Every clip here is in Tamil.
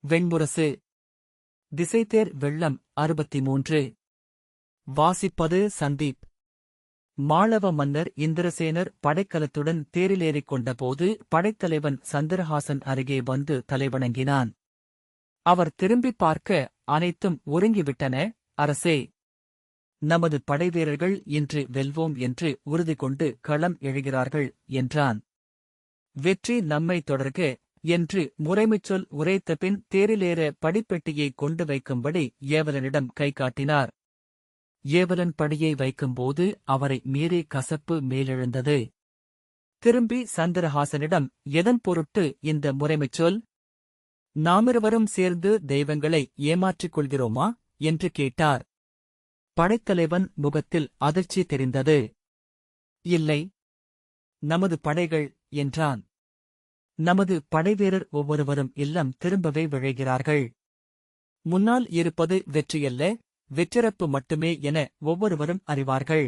வெண்முரசு. திசைதேர் வெள்ளம் 63. வாசிப்பது சந்தீப். மாளவ மன்னர் இந்திரசேனர் படைக்கலத்துடன் தேரிலேறிக் கொண்டபோது படைத்தலைவன் சந்திரஹாசன் அருகே வந்து தலைவணங்கினான். அவர் திரும்பிப் பார்க்க, அனைத்தும் ஒருங்கிவிட்டன. அரசே, நமது படைவீரர்கள் இன்று வெல்வோம் என்று உறுதி கொண்டு களம் எழுகிறார்கள் என்றான். வெற்றி நம்மை தொடர்க என்று முறைமைச்சொல் உரைத்தபின் தேரிலேற படிப்பெட்டியை கொண்டு வைக்கும்படி ஏவலனிடம் கை காட்டினார். ஏவலன் படியை வைக்கும்போது அவரை மீறி கசப்பு மேலெழுந்தது. திரும்பி சந்திரஹாசனிடம், எதன் பொருட்டு இந்த முறைமைச்சொல்? நாமிருவரும் சேர்ந்து தெய்வங்களை ஏமாற்றிக் கொள்கிறோமா என்று கேட்டார். படைத்தலைவன் முகத்தில் அதிர்ச்சி தெரிந்தது. இல்லை, நமது படைகள் என்றான். நமது படைவீரர் ஒவ்வொருவரும் இல்லம் திரும்பவே விழைகிறார்கள். முன்னால் இருப்பது வெற்றியல்ல, வெற்றிறப்பு மட்டுமே என ஒவ்வொருவரும் அறிவார்கள்.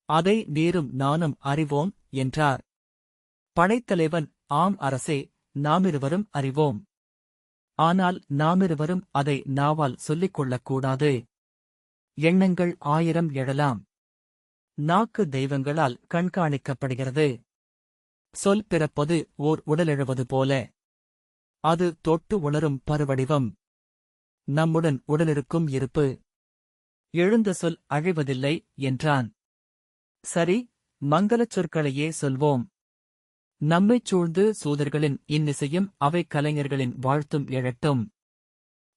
அதை நீரும் நானும் அறிவோம் என்றார். படைத்தலைவன், ஆம் அரசே, நாமிருவரும் அறிவோம். ஆனால் நாமிருவரும் அதை நாவால் சொல்லிக் கொள்ளக்கூடாது. எண்ணங்கள் 1000 எழலாம். நாக்கு தெய்வங்களால் கண்காணிக்கப்படுகிறது. சொல் பிறப்பது ஓர் உடலெழுவது போல. அது தொட்டு உணரும் பருவடிவம். நம்முடன் உடலிருக்கும் இருப்பு. எழுந்த சொல் அழிவதில்லை என்றான். சரி, மங்கலச் சொற்களையே சொல்வோம். நம்மைச் சூழ்ந்து சூதர்களின் இன்னிசையும் அவை கலைஞர்களின் வாழ்த்தும் எழட்டும்.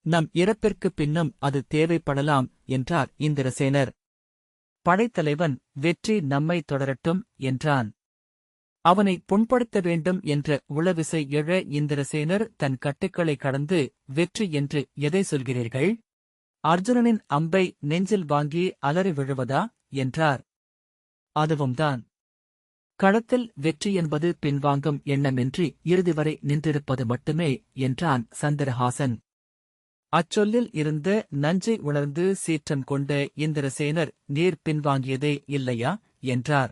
நம் இறப்பிற்குப் பின்னும் அது தேவைப்படலாம் என்றார் இந்திரசேனர். படைத்தலைவன், வெற்றி நம்மை தொடரட்டும் என்றான். அவனை புண்படுத்த வேண்டும் என்ற உளவிசை எழ இந்திரசேனர் தன் கட்டுக்களை கடந்து, வெற்றி என்று எதை சொல்கிறீர்கள்? அர்ஜுனனின் அம்பை நெஞ்சில் வாங்கி அலறி விழுவதா என்றார். அதுவும்தான். களத்தில் வெற்றி என்பது பின்வாங்கும் எண்ணமின்றி இறுதிவரை நின்றிருப்பது மட்டுமே என்றான் சந்திரஹாசன். அச்சொல்லில் இருந்த நஞ்சை உணர்ந்து சீற்றம் கொண்ட இந்திரசேனர், நீர் பின்வாங்கியதே இல்லையா என்றார்.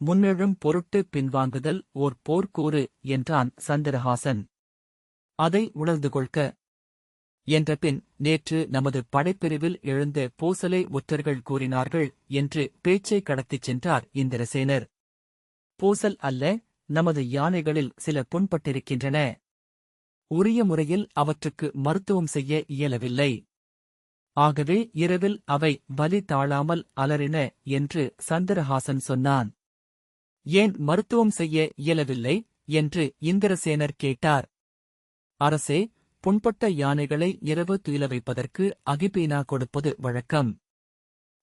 முன்னெழும் பொருட்டு பின்வாங்குதல் ஓர் போர்க்கூறு என்றான் சந்திரஹாசன். அதை உணர்ந்து கொள்க என்றபின், நேற்று நமது படைப்பிரிவில் எழுந்த பூசலை ஒற்றர்கள் கூறினார்கள் என்று பேச்சை கடத்திச் சென்றார் இந்திரசேனர். பூசல் அல்ல, நமது யானைகளில் சில புண்பட்டிருக்கின்றன. உரிய முறையில் அவற்றுக்கு மருத்துவம் செய்ய இயலவில்லை. ஆகவே இரவில் அவை வலி தாழாமல் அலறின என்று சந்திரஹாசன் சொன்னான். ஏன் மருத்துவம் செய்ய இயலவில்லை என்று இந்திரசேனர் கேட்டார். அரசே, புண்பட்ட யானைகளை இரவு துயில வைப்பதற்கு அகிபீனா கொடுப்பது வழக்கம்.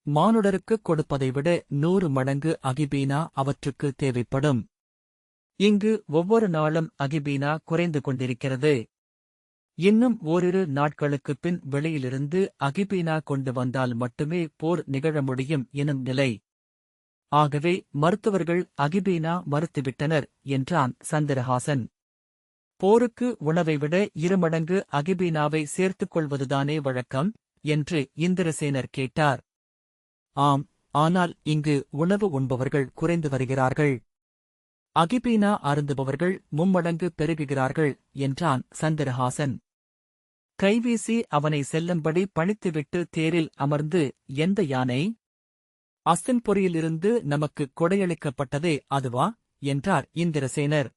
மானுடருக்குக் கொடுப்பதை விட 100 மடங்கு அகிபீனா அவற்றுக்கு தேவைப்படும். இங்கு ஒவ்வொரு நாளும் அகிபீனா குறைந்து கொண்டிருக்கிறது. இன்னும் ஓரிரு நாட்களுக்குப் பின் வெளியிலிருந்து அகிபீனா கொண்டு வந்தால் மட்டுமே போர் நிகழ முடியும் எனும் நிலை. ஆகவே மருத்துவர்கள் அகிபீனா மறுத்துவிட்டனர் என்றான் சந்திரஹாசன். போருக்கு உணவை விட 2 மடங்கு அகிபீனாவை சேர்த்துக் கொள்வதுதானே வழக்கம் என்று இந்திரசேனர் கேட்டார். ஆம், ஆனால் இங்கு உணவு உண்பவர்கள் குறைந்து வருகிறார்கள். அகிபீனா அருந்துபவர்கள் 3 மடங்கு பெருகுகிறார்கள் என்றான் சந்திரஹாசன். கைவீசி அவனை செல்லும்படி பணித்துவிட்டு தேரில் அமர்ந்து, எந்த யானை? அஸ்தின்புரியிலிருந்து நமக்கு கொடையளிக்கப்பட்டதே அதுவா என்றார் இந்திரசேனர்.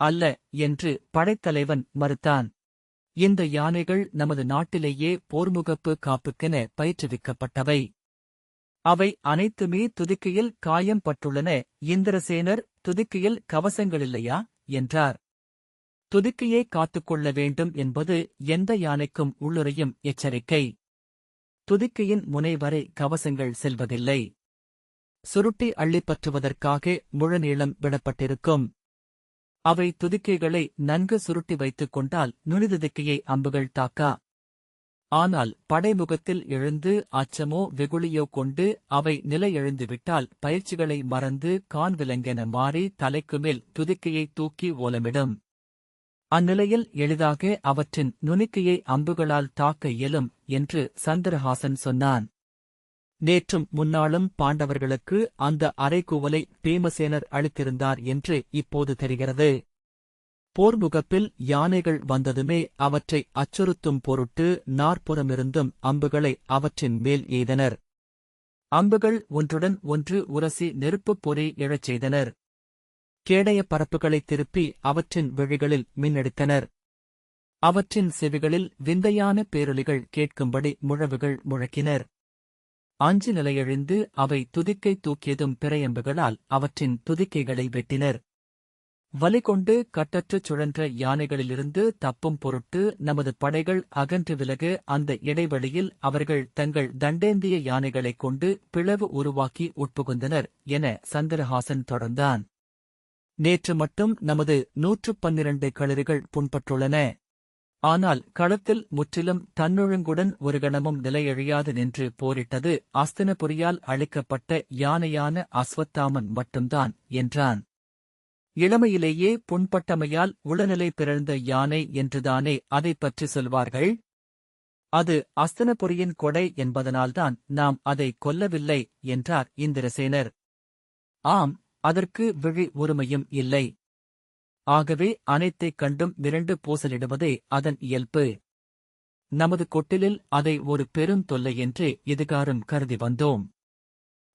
அல்ல என்று படைத்தலைவன் மறுத்தான். இந்த யானைகள் நமது நாட்டிலேயே போர்முகப்பு காப்புக்கென பயிற்றுவிக்கப்பட்டவை. அவை அனைத்துமே துதிக்கையில் காயம் பட்டுள்ளன. இந்திரசேனர், துதிக்கையில் கவசங்களில்லையா என்றார். துதிக்கையை காத்துக்கொள்ள வேண்டும் என்பது எந்த யானைக்கும் உள்ளுரையும் எச்சரிக்கை. துதிக்கையின் முனை வரை கவசங்கள் செல்வதில்லை. சுருட்டி அள்ளிப்பற்றுவதற்காக முழநீளம் விடப்பட்டிருக்கும். அவை துதிக்கைகளை நன்கு சுருட்டி வைத்துக் கொண்டால் நுனிதுதிக்கையை அம்புகள் தாக்கா. ஆனால் படைமுகத்தில் எழுந்து அச்சமோ வெகுளியோ கொண்டு அவை நிலை எழுந்துவிட்டால் பயிற்சிகளை மறந்து கான்விலங்கென மாறி தலைக்குமேல் துதிக்கையை தூக்கி ஓலமிடும். அந்நிலையில் எளிதாக அவற்றின் நுனிக்கையை அம்புகளால் தாக்க இயலும் என்று சந்திரஹாசன் சொன்னான். நேற்றும் முன்னாளும் பாண்டவர்களுக்கு அந்த அறைகூவலை பீமசேனர் அளித்திருந்தார் என்று இப்போது தெரிகிறது. போர்முகப்பில் யானைகள் வந்ததுமே அவற்றை அச்சுறுத்தும் பொருட்டு நாற்புறமிருந்தும் அம்புகளை அவற்றின் மேல் எய்தனர். அம்புகள் ஒன்றுடன் ஒன்று உரசி நெருப்புப் பொறி எழச் செய்தனர். கேடய பரப்புகளைத் திருப்பி அவற்றின் விழிகளில் மின்னடித்தனர். அவற்றின் செவிகளில் விந்தையான பேரொலிகள் கேட்கும்படி முழவுகள் முழக்கினர். அஞ்சு நிலையெழுந்து அவை துதிக்கை தூக்கியதும் பிறையம்புகளால் அவற்றின் துதிக்கைகளை வெட்டினர். வலிகொண்டு கட்டற்றுச் சுழன்ற யானைகளிலிருந்து தப்பும் பொருட்டு நமது படைகள் அகன்று விலக அந்த இடைவெளியில் அவர்கள் தங்கள் தண்டேந்திய யானைகளைக் கொண்டு பிளவு உருவாக்கி உட்புகுந்தனர் என சந்திரஹாசன் தொடர்ந்தான். நேற்று மட்டும் நமது 112 களரிகள் புண்பட்டுள்ளன. ஆனால் களத்தில் முற்றிலும் தன்னொழுங்குடன் ஒரு கணமும் நிலையழியாது நின்று போரிட்டது அஸ்தினபுரியால் அளிக்கப்பட்ட யானையான அஸ்வத்தாமன் மட்டும்தான் என்றான். இளமையிலேயே புண்பட்டமையால் உளநிலை பிறழ்ந்த யானை என்றுதானே அதைப் பற்றி சொல்வார்கள்? அது அஸ்தினபுரியின் கொடை என்பதனால்தான் நாம் அதை கொல்லவில்லை என்றார் இந்திரசேனர். ஆம், அதற்கு விழி உரிமையும் இல்லை. ஆகவே அனைத்தைக் கண்டும் மிரண்டு பூசலிடுவதே அதன் இயல்பு. நமது கொட்டிலில் அதை ஒரு பெருந்தொல்லை என்றே இதுகாரும் கருதி வந்தோம்.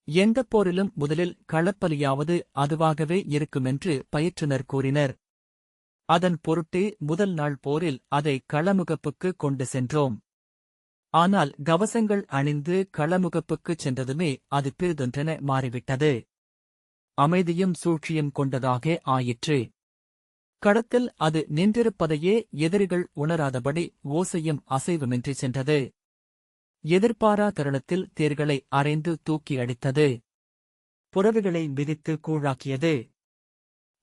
எந்தப் போரிலும் முதலில் களப்பலியாவது அதுவாகவே இருக்குமென்று பயிற்றுனர் கூறினர். அதன் பொருட்டே முதல் நாள் போரில் அதை களமுகப்புக்கு கொண்டு சென்றோம். ஆனால் கவசங்கள் அணிந்து களமுகப்புக்குச் சென்றதுமே அது பிறிதொன்றென மாறிவிட்டது. அமைதியும் சூழ்ச்சியும் கொண்டதாக ஆயிற்று. களத்தில் அது நின்றிருப்பதையே எதிரிகள் உணராதபடி ஓசையும் அசைவுமின்றி சென்றது. எதிர்பாரா தருணத்தில் தேர்களை அரைந்து தூக்கி அடித்தது. புறவிகளை மிதித்து கூழாக்கியது.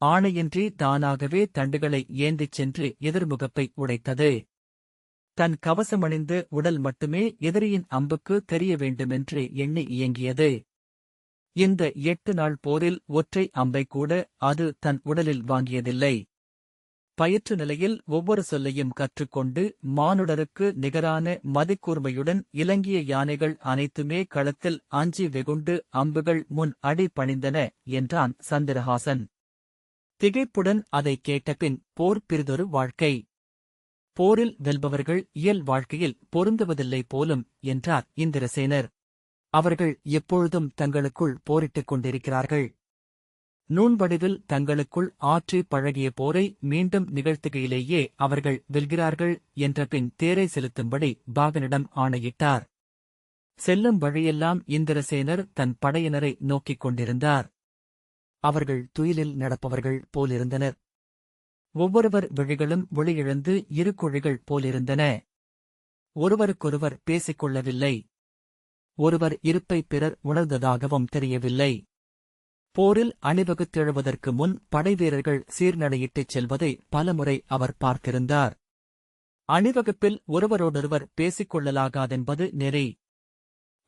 ஆணையின்றி தானாகவே தண்டுகளை ஏந்திச் சென்று எதிர்முகப்பை உடைத்தது. தன் கவசமணிந்து உடல் மட்டுமே எதிரியின் அம்புக்கு தெரிய வேண்டுமென்று எண்ணி இயங்கியது. இந்த 8 நாள் போரில் ஒற்றை அம்பைக்கூட அது தன் உடலில் வாங்கியதில்லை. பயிற்று நிலையில் ஒவ்வொரு சொல்லையும் கற்றுக்கொண்டு மானுடருக்கு நிகரான மதிக்கூர்மையுடன் இலங்கிய யானைகள் அனைத்துமே களத்தில் அஞ்சி வெகுண்டு அம்புகள் முன் அடி பணிந்தன என்றான் சந்திரஹாசன். திகைப்புடன் அதைக் கேட்டபின் போர் பிறிதொரு வாழ்க்கை. போரில் வெல்பவர்கள் இயல் வாழ்க்கையில் பொருந்துவதில்லை போலும் என்றார் இந்திரசேனர். அவர்கள் எப்பொழுதும் தங்களுக்குள் போரிட்டுக் கொண்டிருக்கிறார்கள். நூன்வடிவில் தங்களுக்குள் ஆற்றி பழகிய போரை மீண்டும் நிகழ்த்துகையிலேயே அவர்கள் வெல்கிறார்கள் என்றபின் தேரை செலுத்தும்படி பாகனிடம் ஆணையிட்டார். செல்லும் வழியெல்லாம் இந்திரசேனர் தன் படையினரை நோக்கிக் கொண்டிருந்தார். அவர்கள் துயிலில் நடப்பவர்கள் போலிருந்தனர். ஒவ்வொருவர் விழிகளும் ஒளியிழந்து இருக்குழிகள் போலிருந்தன. ஒருவருக்கொருவர் பேசிக்கொள்ளவில்லை. ஒருவர் இருப்பை பிறர் உணர்ந்ததாகவும் தெரியவில்லை. போரில் அணிவகுத்தெழுவதற்கு முன் படைவீரர்கள் சீர்நடையிட்டுச் செல்வதை பலமுறை அவர் பார்த்திருந்தார். அணிவகுப்பில் ஒருவரோடொருவர் பேசிக்கொள்ளலாகாதென்பது நெறி.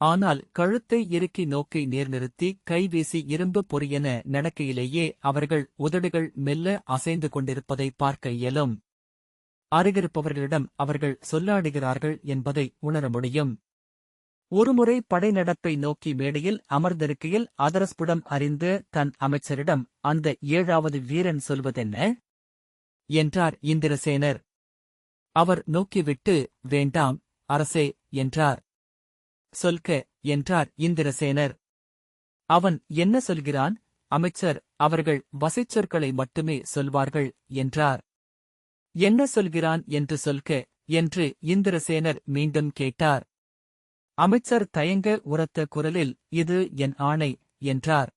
ஆனால் கழுத்தை இறுக்கி நோக்கி நேர்நிறுத்தி கைவீசி இரும்பு பொறியென நடக்கையிலேயே அவர்கள் உதடுகள் மெல்ல அசைந்து கொண்டிருப்பதை பார்க்க இயலும். அருகிருப்பவர்களிடம் அவர்கள் சொல்லாடுகிறார்கள் என்பதை உணர முடியும். ஒருமுறை படை நடப்பை நோக்கி மேடையில் அமர்ந்திருக்கையில் அதரஸ்புடம் அறிந்த தன் அமைச்சரிடம் அந்த 7வது வீரன் சொல்வதென்ன? என்றார் இந்திரசேனர். அவர் நோக்கிவிட்டு வேண்டாம் அரசே என்றார். சொல்க என்றார் இந்திரசேனர். அவன் என்ன சொல்கிறான்? அமைச்சர், அவர்கள் வசைச்சொற்களை மட்டுமே சொல்வார்கள் என்றார். என்ன சொல்கிறான் என்று சொல்க என்று இந்திரசேனர் மீண்டும் கேட்டார். அமைச்சர் தயங்க உரத்த குரலில் இது என் ஆணை என்றார்.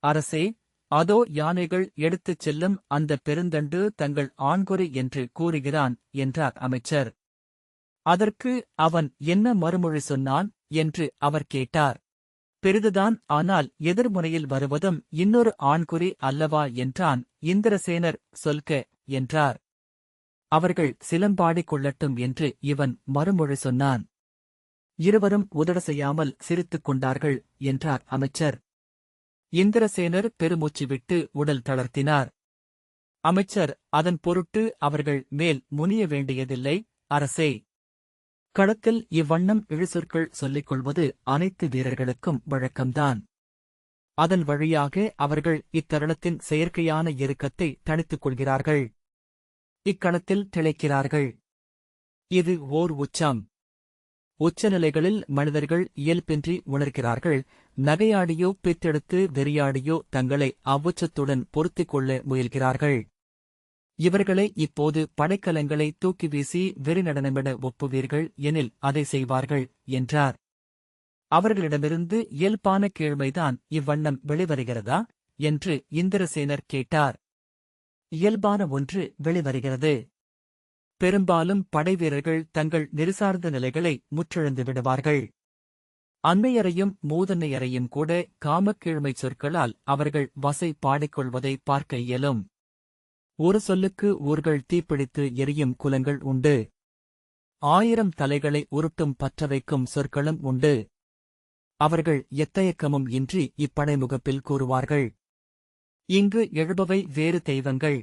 அரசே, அதோ யானைகள் எடுத்துச் செல்லும் அந்த பெருந்தண்டு தங்கள் ஆண்குறி என்று கூறுகிறான் என்றார் அமைச்சர். அதற்கு அவன் என்ன மறுமொழி சொன்னான் என்று அவர் கேட்டார். பெரிதுதான், ஆனால் எதிர்முனையில் வருவதும் இன்னொரு ஆண்குறி அல்லவா என்றான் இந்திரசேனர். சொல்க என்றார். அவர்கள் சிலம்பாடிக் கொள்ளட்டும் என்று இவன் மறுமொழி சொன்னான். இருவரும் உதடசெய்யாமல் சிரித்துக் கொண்டார்கள் என்றார் அமைச்சர். இந்திரசேனர் பெருமூச்சு விட்டு உடல் தளர்த்தினார். அமைச்சர், அதன் பொருட்டு அவர்கள் மேல் முனிய வேண்டியதில்லை அரசே. களத்தில் இவ்வண்ணம் இழுசொற்கள் சொல்லிக் கொள்வது அனைத்து வீரர்களுக்கும் வழக்கம்தான். அதன் வழியாக அவர்கள் இத்தருணத்தின் செயற்கையான இறுக்கத்தை தணித்துக் கொள்கிறார்கள். இக்கணத்தில் திளைக்கிறார்கள். இது ஓர் உச்சம். உச்சநிலைகளில் மனிதர்கள் இயல்பின்றி உணர்கிறார்கள். நகையாடியோ பித்தெடுத்து வெறியாடியோ தங்களை அவ்வுச்சத்துடன் பொருத்திக் கொள்ள முயல்கிறார்கள். இவர்களை இப்போது படைக்கலங்களை தூக்கி வீசி வெறி நடனமிட ஒப்புவீர்கள் எனில் அதை செய்வார்கள் என்றார். அவர்களிடமிருந்து இயல்பான கீழ்மைதான் இவ்வண்ணம் வெளிவருகிறதா என்று இந்திரசேனர் கேட்டார். இயல்பான ஒன்று வெளிவருகிறது. பெரும்பாலும் படைவீரர்கள் தங்கள் நெறிசார்ந்த நிலைகளை முற்றிழந்து விடுவார்கள். அன்னையரையும் மூதன்னையரையும் கூட காமக்கீழ்மை சொற்களால் அவர்கள் வசை பாடிக்கொள்வதை பார்க்க இயலும். ஒரு சொல்லுக்கு ஊர்கள் தீப்பிடித்து எரியும் குலங்கள் உண்டு. 1000 தலைகளை உருட்டும் பற்றவைக்கும் சொற்களும் உண்டு. அவர்கள் எத்தயக்கமும் இன்றி இப்படைமுகப்பில் கூறுவார்கள். இங்கு எழுபவை வேறு தெய்வங்கள்.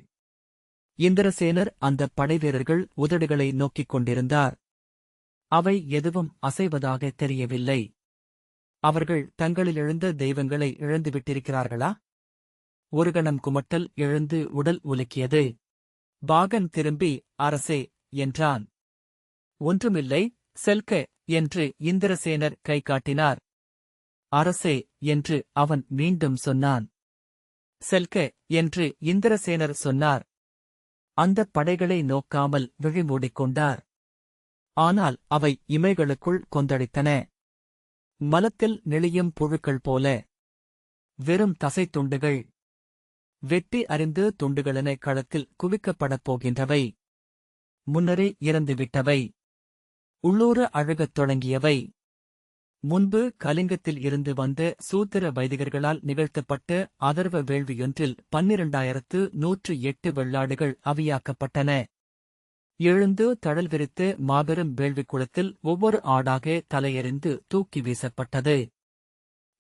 இந்திரசேனர் அந்த படைவீரர்கள் உதடுகளை நோக்கிக் கொண்டிருந்தார். அவை எதுவும் அசைவதாக தெரியவில்லை. அவர்கள் தங்களில் எழுந்த தெய்வங்களை இழந்துவிட்டிருக்கிறார்களா? ஒரு கணம் குமட்டல் எழுந்து உடல் உலுக்கியது. பாகன் திரும்பி அரசே என்றான். ஒன்றுமில்லை, செல்க என்று இந்திரசேனர் கை காட்டினார். அரசே என்று அவன் மீண்டும் சொன்னான். செல்க என்று இந்திரசேனர் சொன்னார். அந்தப் படைகளை நோக்காமல் விழிமூடிக்கொண்டார். ஆனால் அவை இமைகளுக்குள் கொந்தளித்தன. மலத்தில் நெளியும் புழுக்கள் போல. வெறும் தசைத்துண்டுகள். வெட்டி அறிந்து துண்டுகளென களத்தில் குவிக்கப்படப் போகின்றவை. முன்னரே இறந்துவிட்டவை. உள்ளூர அழுகத் தொடங்கியவை. முன்பு கலிங்கத்தில் இருந்து வந்த சூத்திர வைதிகர்களால் நிகழ்த்தப்பட்ட அதர்வ வேள்வியொன்றில் 12,108 வெள்ளாடுகள் அவியாக்கப்பட்டன. எழுந்து தழல் விரித்து மாபெரும் வேள்விக்குளத்தில் ஒவ்வொரு ஆடாக தலையெறிந்து தூக்கி வீசப்பட்டது.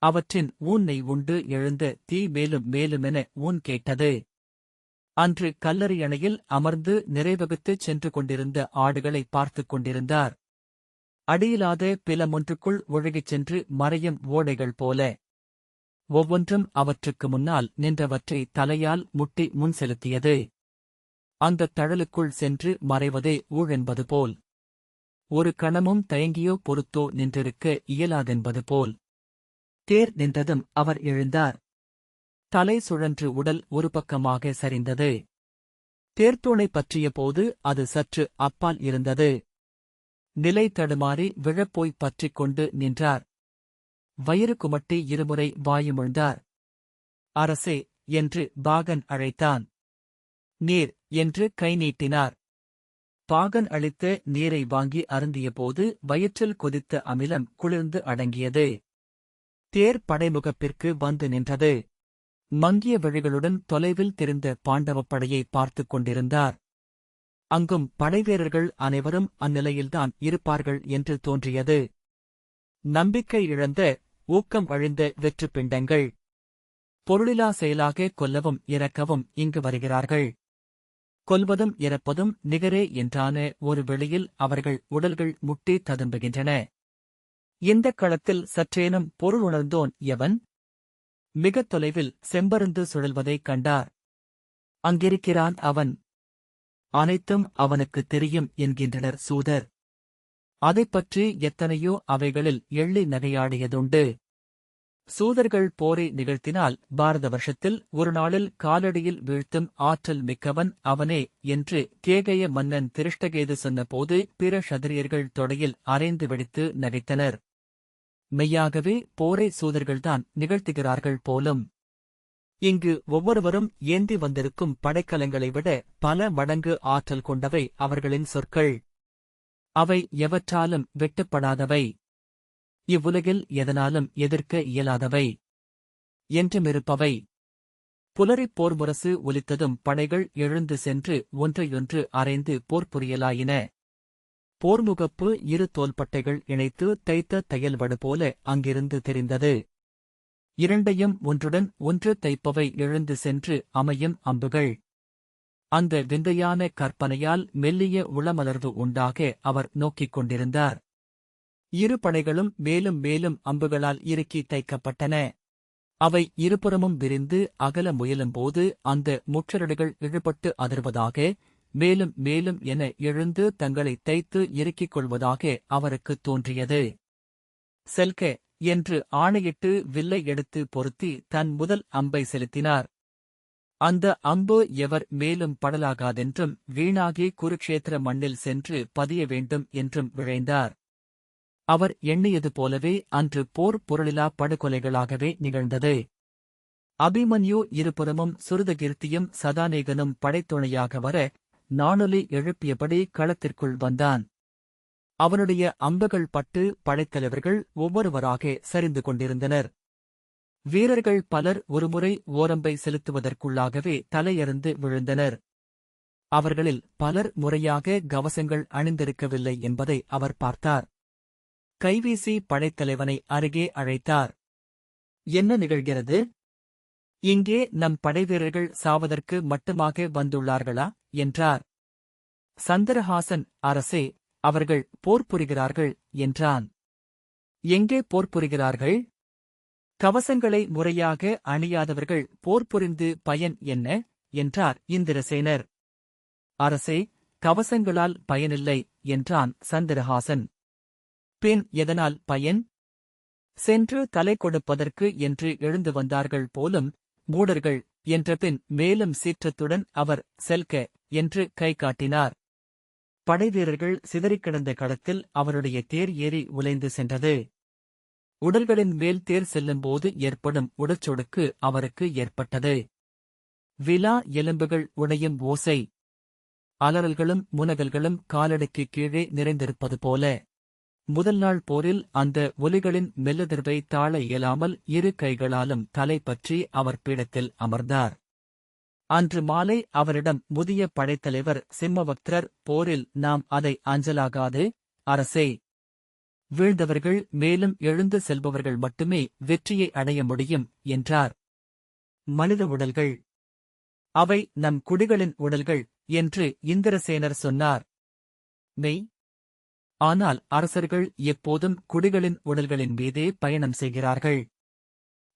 அவற்றின் ஊன்னை உண்டு எழுந்த தீ மேலும் மேலுமென ஊன் கேட்டது. அன்று கல்லறையணையில் அமர்ந்து நிறைவகுத்துச் சென்று கொண்டிருந்த ஆடுகளை பார்த்துக் கொண்டிருந்தார். அடியிலாத பிலமொன்றுக்குள் ஒழுகிச் சென்று மறையும் ஓடைகள் போல. ஒவ்வொன்றும் அவற்றுக்கு முன்னால் நின்றவற்றை தலையால் முட்டி முன் செலுத்தியது. அந்தத் தழலுக்குள் சென்று மறைவதே ஊழென்பது போல். ஒரு கணமும் தயங்கியோ பொறுத்தோ நின்றிருக்க இயலாதென்பது போல். தேர் நின்றதும் அவர் எழுந்தார். தலை சுழன்று உடல் ஒரு பக்கமாக சரிந்தது. தேர்த்தூணை பற்றிய போது அது சற்று அப்பால் இருந்தது. நிலை தடுமாறி விழப்போய் பற்றிக் கொண்டு நின்றார். வயிறு குமட்டி இருமுறை வாயுமிழ்ந்தார். அரசே என்று பாகன் அழைத்தான். நீர் என்று கை நீட்டினார். பாகன் அளித்த நீரை வாங்கி அருந்தியபோது வயிற்றில் கொதித்த அமிலம் குளிர்ந்து அடங்கியது. தேர் படைமுகப்பிற்கு வந்து நின்றது. மங்கிய விழிகளுடன் தொலைவில் தெரிந்த பாண்டவப்படையை பார்த்துக் கொண்டிருந்தார். அங்கும் படைவீரர்கள் அனைவரும் அந்நிலையில்தான் இருப்பார்கள் என்று தோன்றியது. நம்பிக்கை இழந்த, ஊக்கம் அழிந்த வெற்றுப் பிண்டங்கள். பொருளிலா செயலாக கொல்லவும் இறக்கவும் இங்கு வருகிறார்கள். கொல்வதும் இறப்பதும் நிகரே என்றான ஒரு வெளியில் அவர்கள் உடல்கள் முட்டி ததும்புகின்றன. இந்தக் களத்தில் சற்றேனும் பொருள் உணர்ந்தோன் எவன்? மிகத் தொலைவில் செம்பருந்து சுழல்வதைக் கண்டார். அங்கிருக்கிறான் அவன். அனைத்தும் அவனுக்குத் தெரியும் என்கின்றனர் சூதர். அதைப்பற்றி எத்தனையோ அவைகளில் எள்ளி நகையாடியதுண்டு. சூதர்கள் போரை நிகழ்த்தினால் பாரத வருஷத்தில் ஒரு நாளில் காலடியில் வீழ்த்தும் ஆற்றல் மிக்கவன் அவனே என்று கேகய மன்னன் திருஷ்டகேது சொன்னபோது பிற க்ஷத்திரியர்கள் தொடையில் அரைந்து வெடித்து நகைத்தனர். மெய்யாகவே போரை சூதர்கள்தான் நிகழ்த்துகிறார்கள் போலும். இங்கு ஒவ்வொருவரும் ஏந்தி வந்திருக்கும் படைக்கலங்களை விட பல மடங்கு ஆற்றல் கொண்டவை அவர்களின் சொற்கள். அவை எவற்றாலும் வெட்டுப்படாதவை. இவ்வுலகில் எதனாலும் எதிர்க்க இயலாதவை. என்றுமிருப்பவை. புலரிப் போர் முரசு ஒலித்ததும் படைகள் எழுந்து சென்று ஒன்றையொன்று அறைந்து போர் புரியலாயின. போர்முகப்பு இரு தோள்பட்டைகள் இணைத்து தைத்த தையல்வடு போல அங்கிருந்து தெரிந்தது. இரண்டையும் ஒன்றுடன் ஒன்று தைப்பவை எழுந்து சென்று அமையும் அம்புகள். அந்த விந்தையான கற்பனையால் மெல்லிய உளமலர்வு உண்டாக அவர் நோக்கிக் கொண்டிருந்தார். இரு படைகளும் மேலும் மேலும் அம்புகளால் இறுக்கி தைக்கப்பட்டன. அவை இருபுறமும் விரிந்து அகல முயலும்போது அந்த முற்றருடுகள் இழுபட்டு அதிர்வதாக, மேலும் மேலும் என எழுந்து தங்களை தைத்து இறுக்கிக் கொள்வதாக அவருக்குத் தோன்றியது. செல்க என்று ஆணையிட்டு வில்லை எடுத்து பொருத்தி தன் முதல் அம்பை செலுத்தினார். அந்த அம்பு எவர் மேலும் படலாகாதென்றும் வீணாகி குருக்ஷேத்திர மண்ணில் சென்று பதிய வேண்டும் என்றும் விழைந்தார். அவர் எண்ணியது போலவே அன்று போர் பொருளிலா படுகொலைகளாகவே நிகழ்ந்தது. அபிமன்யு இருபுறமும் சுருதகீர்த்தியும் சதாநேகனும் படைத்துணையாக வர நாணொலி எழுப்பியபடி களத்திற்குள் வந்தான். அவனுடைய அம்புகள் பட்டு படைத்தலைவர்கள் ஒவ்வொருவராக சரிந்து கொண்டிருந்தனர். வீரர்கள் பலர் ஒருமுறை ஓரம்பை செலுத்துவதற்குள்ளாகவே தலையறுந்து விழுந்தனர். அவர்களில் பலர் முறையாக கவசங்கள் அணிந்திருக்கவில்லை என்பதை அவர் பார்த்தார். கைவீசி படைத்தலைவனை அருகே அழைத்தார். என்ன நிகழ்கிறது? இங்கே நம் படைவீரர்கள் சாவதற்கு மட்டுமாக வந்துள்ளார்களா என்றார். சந்திரஹாசன், அரசே, அவர்கள் போர் புரிகிறார்கள் என்றான். எங்கே போர் புரிகிறார்கள்? கவசங்களை முறையாக அணியாதவர்கள் போர் புரிந்து பயன் என்ன என்றார் இந்திரசேனர். அரசே, கவசங்களால் பயனில்லை என்றான் சந்திரஹாசன். பின் எதனால் பயன்? சென்று தலை கொடுப்பதற்கு என்று எழுந்து வந்தார்கள் போலும் மூடர்கள் என்ற பின் மேலும் சீற்றத்துடன் அவர் செல்க என்று கை காட்டினார். படைவீரர்கள் சிதறிக்கிடந்த களத்தில் அவருடைய தேர் ஏறி உலைந்து சென்றது. உடல்களின் மேல் தேர் செல்லும்போது ஏற்படும் உடற்சொடுக்கு அவருக்கு ஏற்பட்டது. விலா எலும்புகள் உடையும் ஓசை, அலறல்களும் முனகல்களும் காலடிக்கு கீழே நிறைந்திருப்பது போல. முதல் நாள் போரில் அந்த ஒலிகளின் மெல்லுதிர்வை தாழ இயலாமல் இரு கைகளாலும் தலை பற்றி அவர் பீடத்தில் அமர்ந்தார். அன்று மாலை அவரிடம் முதிய படைத்தலைவர் சிம்மவக்திரர், போரில் நாம் அதை அஞ்சலாகாது, அரசே. வீழ்ந்தவர்கள் மேலும் எழுந்து செல்பவர்கள் மட்டுமே வெற்றியை அடைய முடியும் என்றார். மனித உடல்கள், அவை நம் குடிகளின் உடல்கள் என்று இந்திரசேனர் சொன்னார். மெய். ஆனால் அரசர்கள் எப்போதும் குடிகளின் உடல்களின் மீதே பயணம் செய்கிறார்கள்.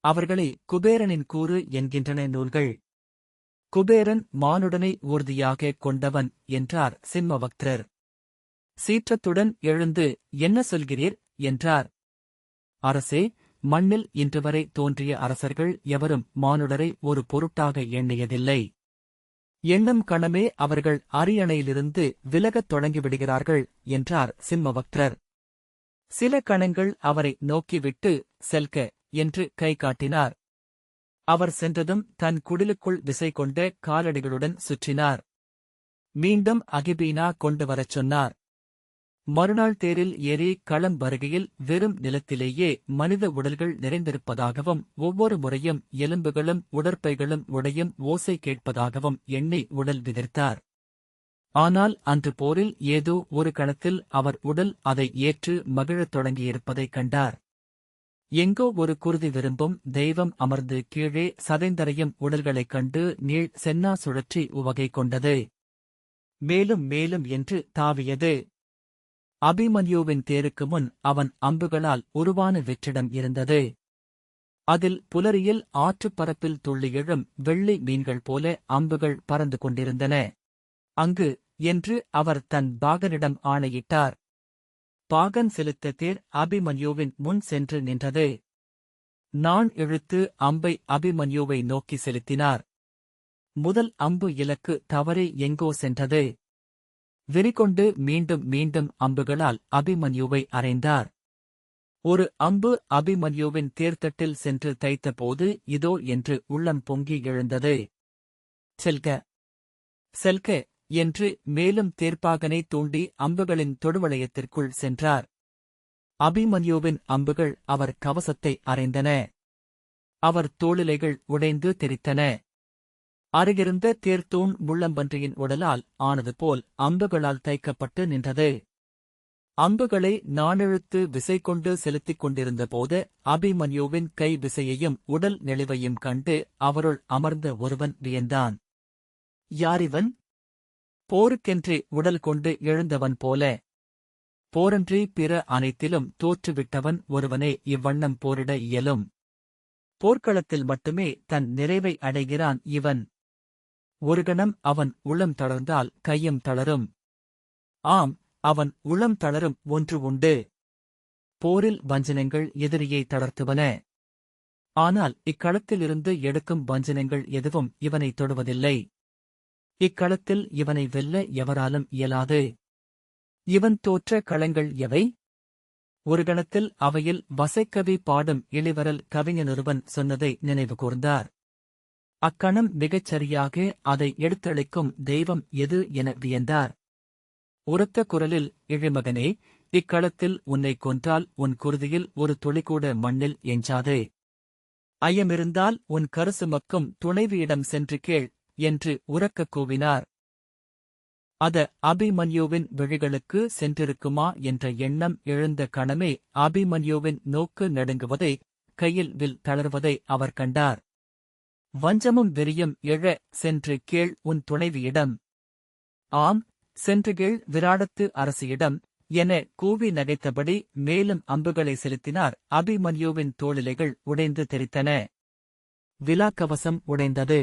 அவர்களை குபேரனின் கூறு என்கின்றன நூல்கள். குபேரன் மானுடனை ஊர்தியாக கொண்டவன் என்றார் சிம்மவக்திரர். சீற்றத்துடன் எழுந்து என்ன சொல்கிறீர் என்றார். அரசே, மண்ணில் இன்றுவரை தோன்றிய அரசர்கள் எவரும் மானுடரை ஒரு பொருட்டாக எண்ணியதில்லை. எண்ணம் கணமே அவர்கள் அரியணையிலிருந்து விலகத் தொடங்கிவிடுகிறார்கள் என்றார் சிம்மவக்திரர். சில கணங்கள் அவரை நோக்கிவிட்டு செல்க என்று கை காட்டினார். அவர் சென்றதும் தன் குடிலுக்குள் விசை கொண்ட காலடிகளுடன் சுற்றினார். மீண்டும் அகிபீனா கொண்டு வரச் சொன்னார். மறுநாள் தேரில் ஏறி களம் வருகையில் வெறும் நிலத்திலேயே மனித உடல்கள் நிறைந்திருப்பதாகவும் ஒவ்வொரு முறையும் எலும்புகளும் உடற்பைகளும் உடையும் ஓசை கேட்பதாகவும் எண்ணி உடல் விதிர்த்தார். ஆனால் அன்று போரில் ஏதோ ஒரு கணத்தில் அவர் உடல் அதை ஏற்று மகிழத் தொடங்கியிருப்பதைக் கண்டார். எங்கோ ஒரு குருதி விரும்பும் தெய்வம் அமர்ந்து கீழே சதைந்தரையும் உடல்களைக் கண்டு நீள் சென்னா சுழற்றி உவகை கொண்டது. மேலும் மேலும் என்று தாவியது. அபிமன்யுவின் தேருக்கு முன் அவன் அம்புகளால் உருவான வெற்றிடம் இருந்தது. அதில் புலரியில் ஆற்றுப்பரப்பில் துள்ளி எழும் வெள்ளி மீன்கள் போல அம்புகள் பறந்து கொண்டிருந்தன. அங்கு என்று அவர் தன் பாகனிடம் ஆணையிட்டார். பாகன் செலுத்த தேர் அபிமன்யுவின் முன் சென்று நின்றது. நான் இழுத்து அம்பை அபிமன்யுவை நோக்கி செலுத்தினார். முதல் அம்பு இலக்கு தவறி எங்கோ சென்றது. வெறிகொண்டு மீண்டும் மீண்டும் அம்புகளால் அபிமன்யுவை அறைந்தார். ஒரு அம்பு அபிமன்யுவின் தேர்தட்டில் சென்று தைத்தபோது இதோ என்று உள்ளம் பொங்கி எழுந்தது. செல்க, செல்க என்று மேலும் தேர்ப்பாகனை தூண்டி அம்புகளின் தொடுவளையத்திற்குள் சென்றார். அபிமன்யுவின் அம்புகள் அவர் கவசத்தை அறைந்தன. அவர் தோளிலைகள் உடைந்து தெரித்தன. அருகிருந்த தேர்த்தூண் முள்ளம்பன்றியின் உடலால் ஆனது போல் அம்புகளால் தைக்கப்பட்டு நின்றது. அம்புகளை நாணெழுத்து விசை கொண்டு செலுத்திக் கொண்டிருந்தபோது அபிமன்யுவின் கை விசையையும் உடல் நெளிவையும் கண்டு அவருள் அமர்ந்த ஒருவன் வியந்தான். யாரிவன்? போருக்கென்றே உடல் கொண்டு எழுந்தவன் போல. போரன்றி பிற அனைத்திலும் தோற்றுவிட்டவன் ஒருவனே இவ்வண்ணம் போரிட இயலும். போர்க்களத்தில் மட்டுமே தன் நிறைவை அடைகிறான் இவன். ஒரு கணம் அவன் உளம் தளர்ந்தால் கையும் தளரும். ஆம், அவன் உளம் தளரும் ஒன்று உண்டு. போரில் வஞ்சனங்கள் எதிரியை தளர்த்துவன. ஆனால் இக்களத்திலிருந்து எடுக்கும் வஞ்சனங்கள் எதுவும் இவனை தொடுவதில்லை. இக்களத்தில் இவனை வெல்ல எவராலும் இயலாது. இவன் தோற்ற களங்கள் எவை? ஒரு கணத்தில் அவையில் வசைக்கவி பாடும் இளிவரல் கவிஞனொருவன் சொன்னதை நினைவு கூர்ந்தார். அக்கணம் மிகச் சரியாக அதை எடுத்தளிக்கும் தெய்வம் எது என வியந்தார். உரத்த குரலில், இழிமகனே, இக்களத்தில் உன்னைக் கொன்றால் உன் குருதியில் ஒரு துளிகூட மண்ணில் எஞ்சாது. ஐயமிருந்தால் உன் கருசுமக்கும் துணைவியிடம் சென்று கேள் என்று உரக்கக் கூவினார். அத அபிமன்யுவின் விழிகளுக்கு சென்றிருக்குமா என்ற எண்ணம் எழுந்த கணமே அபிமன்யுவின் நோக்கு நடுங்குவதை, கையில் வில் தளர்வதை அவர் கண்டார். வஞ்சமும் வெறியும் எழ, சென்று கேள் உன் துணைவியிடம். ஆம், சென்று கேள் விராடத்து அரசியிடம் என கூவி நகைத்தபடி மேலும் அம்புகளை செலுத்தினார். அபிமன்யுவின் தோளிலைகள் உடைந்து தெரித்தன. விலாக்கவசம் உடைந்தது.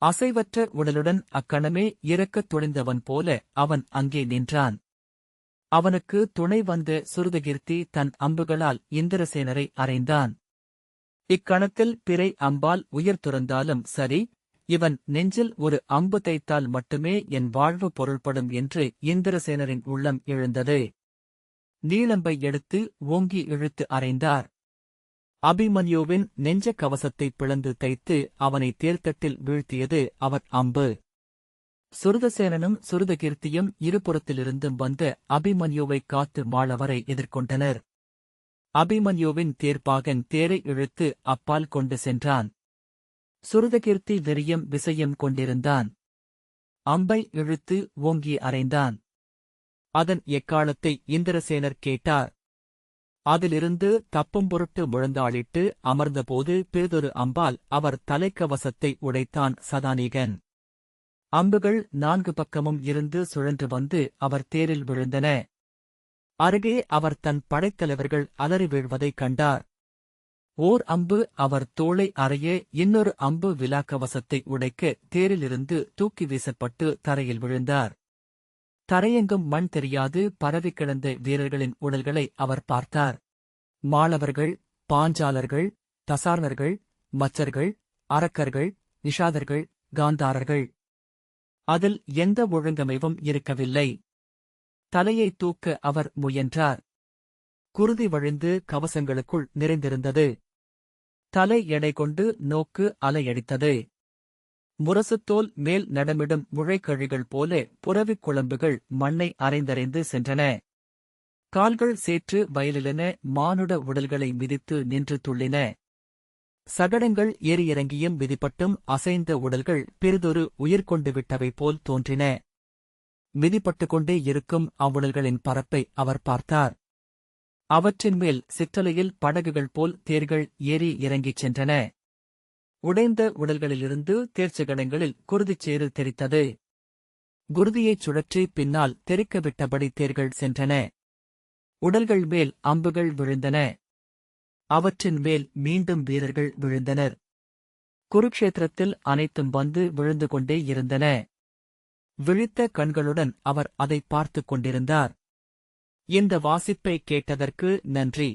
அசைவற்ற உடலுடன் அக்கணமே இறக்கத் துணிந்தவன் போல அவன் அங்கே நின்றான். அவனுக்கு துணை வந்த சுருதகீர்த்தி தன் அம்புகளால் இந்திரசேனரை அறைந்தான். இக்கணத்தில் பிறை அம்பால் உயிர் துறந்தாலும் சரி, இவன் நெஞ்சில் ஒரு அம்பு தைத்தால் மட்டுமே என் வாழ்வு பொருள்படும் என்று இந்திரசேனரின் உள்ளம் எழுந்தது. நீளம்பை எடுத்து ஓங்கி இழுத்து அறைந்தார். அபிமன்யுவின் நெஞ்ச கவசத்தை பிளந்து தைத்து அவனை தேர்தட்டில் வீழ்த்தியது அவர் அம்பு. சுருதசேனனும் சுருதகீர்த்தியும் இருபுறத்திலிருந்தும் வந்த அபிமன்யுவைக் காத்து மாளவரை எதிர்கொண்டனர். அபிமன்யுவின் தேர்ப்பாகன் தேரை இழுத்து அப்பால் கொண்டு சென்றான். சுருதகீர்த்தி வெறியும் விசையும் கொண்டிருந்தான். அம்பை இழுத்து ஓங்கி அறைந்தான். அதன் எக்காலத்தை இந்திரசேனர் கேட்டார். அதிலிருந்து தப்பும் பொருட்டு முழந்தாளிட்டு அமர்ந்தபோது பிறிதொரு அம்பால் அவர் தலைக்கவசத்தை உடைத்தான் சதானிகன். அம்புகள் 4 பக்கமும் இருந்து சுழன்று வந்து அவர் தேரில் விழுந்தன. அருகே அவர் தன் படைத்தலைவர்கள் அலறி வீழ்வதைக் கண்டார். ஓர் அம்பு அவர் தோளை அறைய, இன்னொரு அம்பு விலாக்கவசத்தை உடைக்க தேரிலிருந்து தூக்கி வீசப்பட்டு தரையில் விழுந்தார். தரையெங்கும் மண் தெரியாது பரவி கிடந்த வீரர்களின் உடல்களை அவர் பார்த்தார். மாளவர்கள், பாஞ்சாலர்கள், தசார்ணர்கள், மச்சர்கள், அரக்கர்கள், நிஷாதர்கள், காந்தாரர்கள். அதில் எந்த ஒழுங்கமைவும் இருக்கவில்லை. தலையை தூக்க அவர் முயன்றார். குருதி வழிந்து கவசங்களுக்குள் நிறைந்திருந்தது. தலை எடை கொண்டு நோக்கு அலையடித்தது. முரசுத்தோல் மேல் நடமிடும் முழைக்கழிகள் போல புரவிக் குழம்புகள் மண்ணை அரைந்தறைந்து சென்றன. கால்கள் சேற்று வயலிலென மானுட உடல்களை மிதித்து நின்று துள்ளின. சகடங்கள் ஏறியிறங்கியும் மிதிப்பட்டும் அசைந்த உடல்கள் பெரிதொரு உயிர் கொண்டு விட்டவை போல் தோன்றின. மிதிப்பட்டுக் கொண்டே இருக்கும் அவ்வுடல்களின் பரப்பை அவர் பார்த்தார். அவற்றின் மேல் சிற்றலையில் படகுகள் போல் தேர்கள் ஏறி இறங்கிச் சென்றன. உடைந்த உடல்களிலிருந்து தேர்ச்சகடங்களில் குருதிச்சேறு தெரித்தது. குருதியைச் சுழற்றி பின்னால் தெறிக்கவிட்டபடி தேர்கள் சென்றன. உடல்கள் மேல் அம்புகள் விழுந்தன. அவற்றின் மேல் மீண்டும் வீரர்கள் விழுந்தனர். குருக்ஷேத்திரத்தில் அனைத்தும் வந்து விழுந்து கொண்டே இருந்தன. விழித்த கண்களுடன் அவர் அதை பார்த்துக் கொண்டிருந்தார். இந்த வாசிப்பை கேட்டதற்கு நன்றி.